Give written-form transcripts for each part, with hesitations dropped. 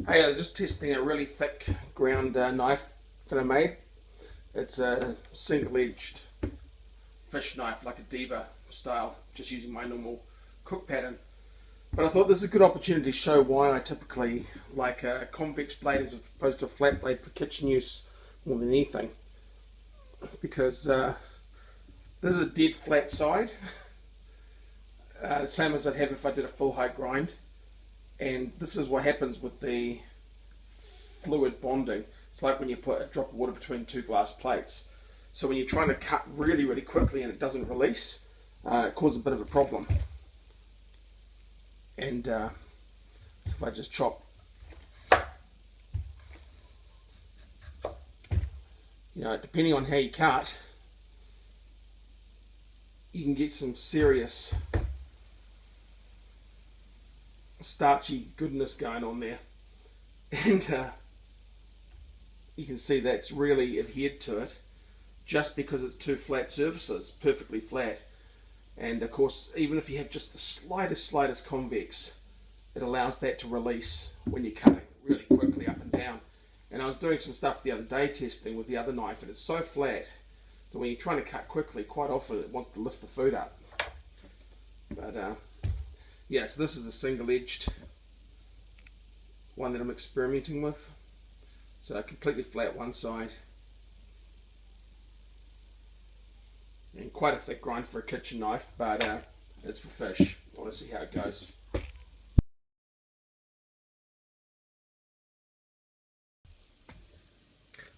Hey, I was just testing a really thick ground knife that I made. It's a single-edged fish knife, like a Diva style, just using my normal cook pattern. But I thought this is a good opportunity to show why I typically like a convex blade as opposed to a flat blade for kitchen use more than anything. Because this is a dead flat side, same as I'd have if I did a full height grind. And this is what happens with the fluid bonding. It's like when you put a drop of water between two glass plates. So when you're trying to cut really, really quickly and it doesn't release, it causes a bit of a problem. And if I just chop, depending on how you cut, you can get some serious starchy goodness going on there. And you can see that's really adhered to it just because it's two flat surfaces, perfectly flat. And of course, even if you have just the slightest convex, it allows that to release when you're cutting really quickly up and down. And I was doing some stuff the other day testing with the other knife, and it's so flat that when you're trying to cut quickly, quite often it wants to lift the food up. But yeah, so this is a single-edged one that I'm experimenting with. So completely flat one side. And quite a thick grind for a kitchen knife, but it's for fish. I want to see how it goes.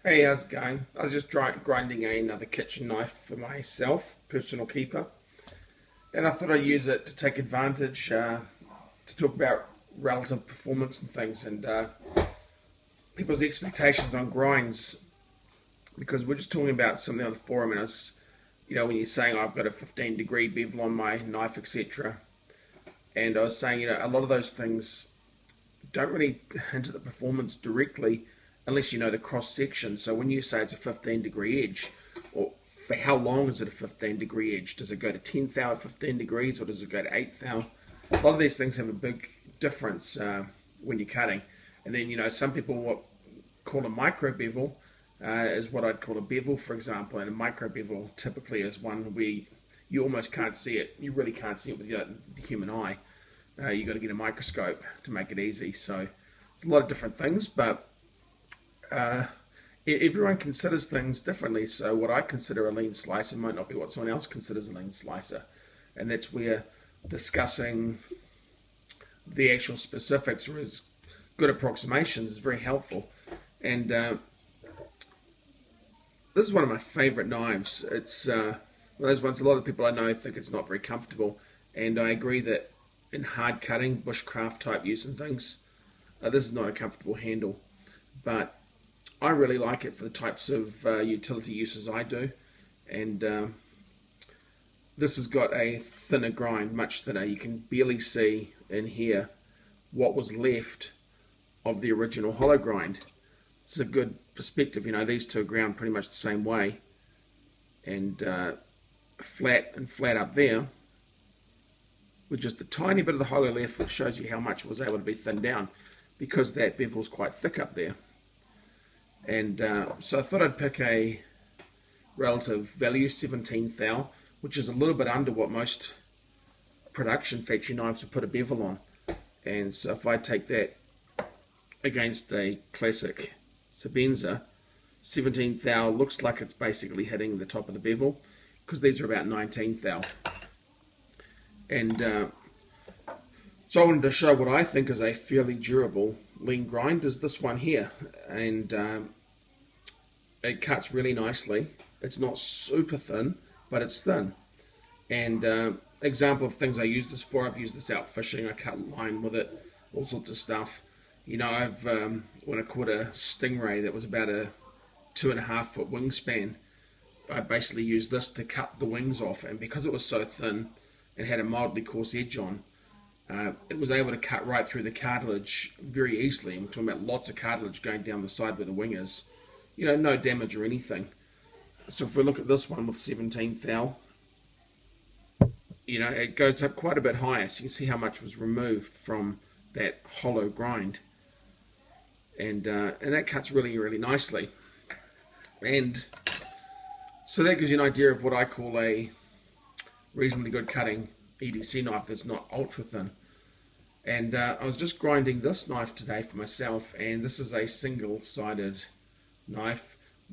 Hey, how's it going? I was just grinding another kitchen knife for myself, personal keeper. And I thought I'd use it to take advantage to talk about relative performance and things, and people's expectations on grinds. Because we're just talking about something on the forum, and I was, when you're saying, I've got a 15-degree bevel on my knife, etc. And I was saying, a lot of those things don't really hint at the performance directly unless you know the cross section. So when you say it's a 15-degree edge, or for how long is it a 15-degree edge? Does it go to 10th thou at 15 degrees, or does it go to 8th thou? A lot of these things have a big difference when you're cutting. And then, some people call a micro bevel is what I'd call a bevel, for example. And a micro bevel typically is one where you almost can't see it. You really can't see it with the human eye. You've got to get a microscope to make it easy. So it's a lot of different things, but everyone considers things differently. So what I consider a lean slicer might not be what someone else considers a lean slicer. And that's where discussing the actual specifics or as good approximations is very helpful. And this is one of my favorite knives. It's one of those ones a lot of people I know think it's not very comfortable, and I agree that in hard cutting, bushcraft type use and things, this is not a comfortable handle, but I really like it for the types of utility uses I do. And this has got a thinner grind, much thinner. You can barely see in here what was left of the original hollow grind. It's a good perspective. These two are ground pretty much the same way, and flat up there with just a tiny bit of the hollow left, which shows you how much it was able to be thinned down because that bevel's quite thick up there. And so I thought I'd pick a relative value, 17 thou, which is a little bit under what most production factory knives would put a bevel on. And so if I take that against a classic Sebenza, 17 thou looks like it's basically hitting the top of the bevel, because these are about 19 thou. And so I wanted to show what I think is a fairly durable lean grind is this one here. And it cuts really nicely. It's not super thin, but it's thin. And example of things I use this for, I've used this out fishing. I cut line with it, all sorts of stuff. When I caught a stingray that was about a 2.5 foot wingspan, I basically used this to cut the wings off, and because it was so thin and had a mildly coarse edge on, it was able to cut right through the cartilage very easily. And we're talking about lots of cartilage going down the side where the wing is. No damage or anything. So if we look at this one with 17 thou, it goes up quite a bit higher, so you can see how much was removed from that hollow grind. and that cuts really, really nicely. And so that gives you an idea of what I call a reasonably good cutting EDC knife that's not ultra thin. And I was just grinding this knife today for myself, and this is a single-sided knife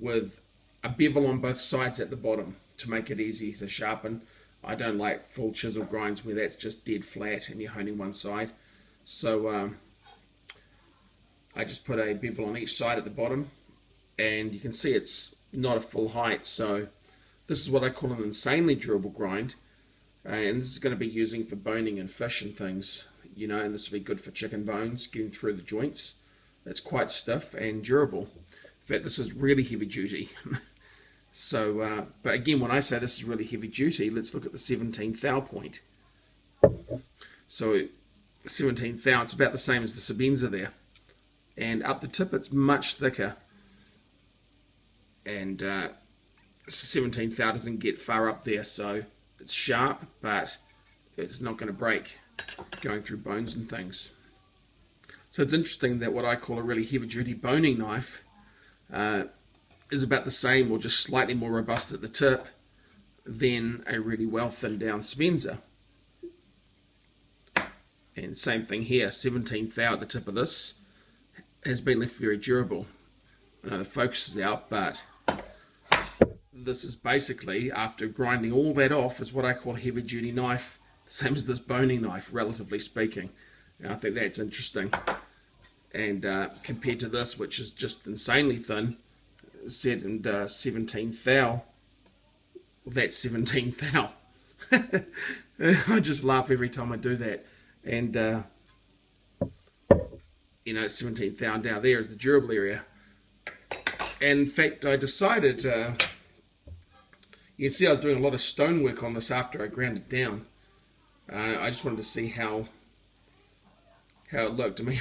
with a bevel on both sides at the bottom to make it easy to sharpen. I don't like full chisel grinds where that's just dead flat and you're honing one side. So I just put a bevel on each side at the bottom, and you can see it's not a full height. So this is what I call an insanely durable grind, and this is going to be using for boning and fish and things, you know, and this will be good for chicken bones, getting through the joints. It's quite stiff and durable. In fact, this is really heavy duty. So, but again, when I say this is really heavy duty, let's look at the 17th thou point. So 17th thou, it's about the same as the Sebenza there, and up the tip it's much thicker, and 17th thou doesn't get far up there, so it's sharp, but it's not going to break going through bones and things. So it's interesting that what I call a really heavy duty boning knife is about the same or just slightly more robust at the tip than a really well thinned down Sebenza. And same thing here, 17th thou at the tip of this has been left very durable. I know the focus is out, but this is basically, after grinding all that off, is what I call a heavy duty knife, same as this boning knife, relatively speaking. And I think that's interesting. And compared to this, which is just insanely thin, set and 17th thou, well, that's 17th thou. I just laugh every time I do that. And you know, 17th thou down there is the durable area. And in fact, I decided, you can see I was doing a lot of stonework on this after I ground it down. I just wanted to see how it looked. I mean,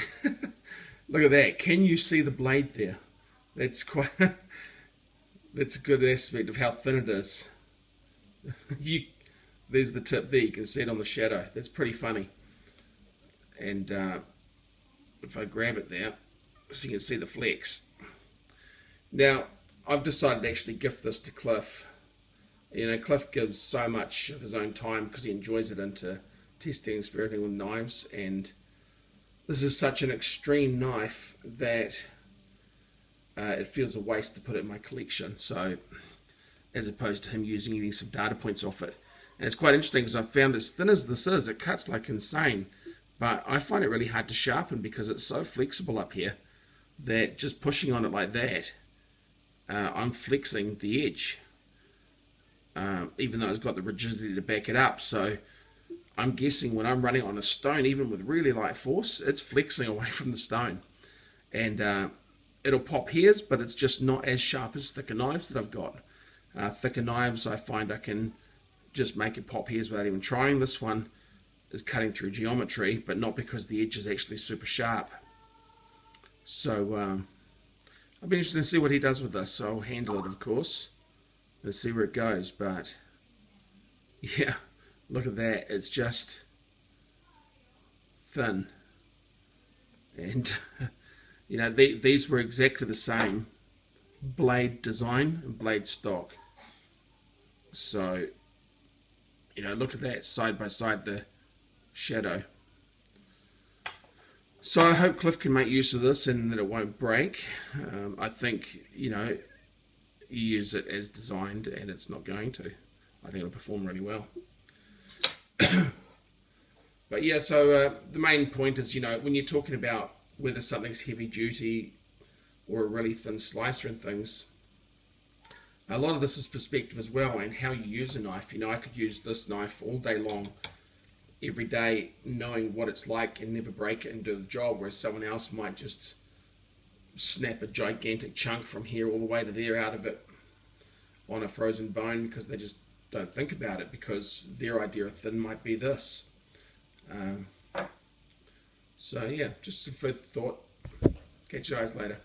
look at that. Can you see the blade there? That's quite that's a good aspect of how thin it is. There's the tip there, you can see it on the shadow. That's pretty funny. And if I grab it there, so you can see the flex. Now, I've decided to actually gift this to Cliff. You know, Cliff gives so much of his own time because he enjoys it into testing and experimenting with knives, and this is such an extreme knife that it feels a waste to put it in my collection. So, as opposed to him getting some data points off it. And it's quite interesting because I've found as thin as this is, it cuts like insane. But I find it really hard to sharpen because it's so flexible up here that just pushing on it like that, I'm flexing the edge. Even though it's got the rigidity to back it up. So I'm guessing when I'm running on a stone, even with really light force, it's flexing away from the stone. And it'll pop hairs, but it's just not as sharp as thicker knives that I've got. Thicker knives, I find I can just make it pop hairs without even trying. This one is cutting through geometry, but not because the edge is actually super sharp. So I'll be interested to see what he does with this. So I'll handle it, of course, and see where it goes. But yeah, look at that. It's just thin. And you know, these were exactly the same blade design and blade stock. So, you know, look at that, side by side, the shadow. So I hope Cliff can make use of this and that it won't break. I think, you know, you use it as designed and it's not going to. I think it'll perform really well. But yeah, so the main point is, you know, when you're talking about whether something's heavy duty or a really thin slicer and things, a lot of this is perspective as well, and how you use a knife. You know, I could use this knife all day long, every day, knowing what it's like and never break it and do the job, whereas someone else might just snap a gigantic chunk from here all the way to there out of it on a frozen bone because they just don't think about it, because their idea of thin might be this. So yeah, just some food for thought. Catch you guys later.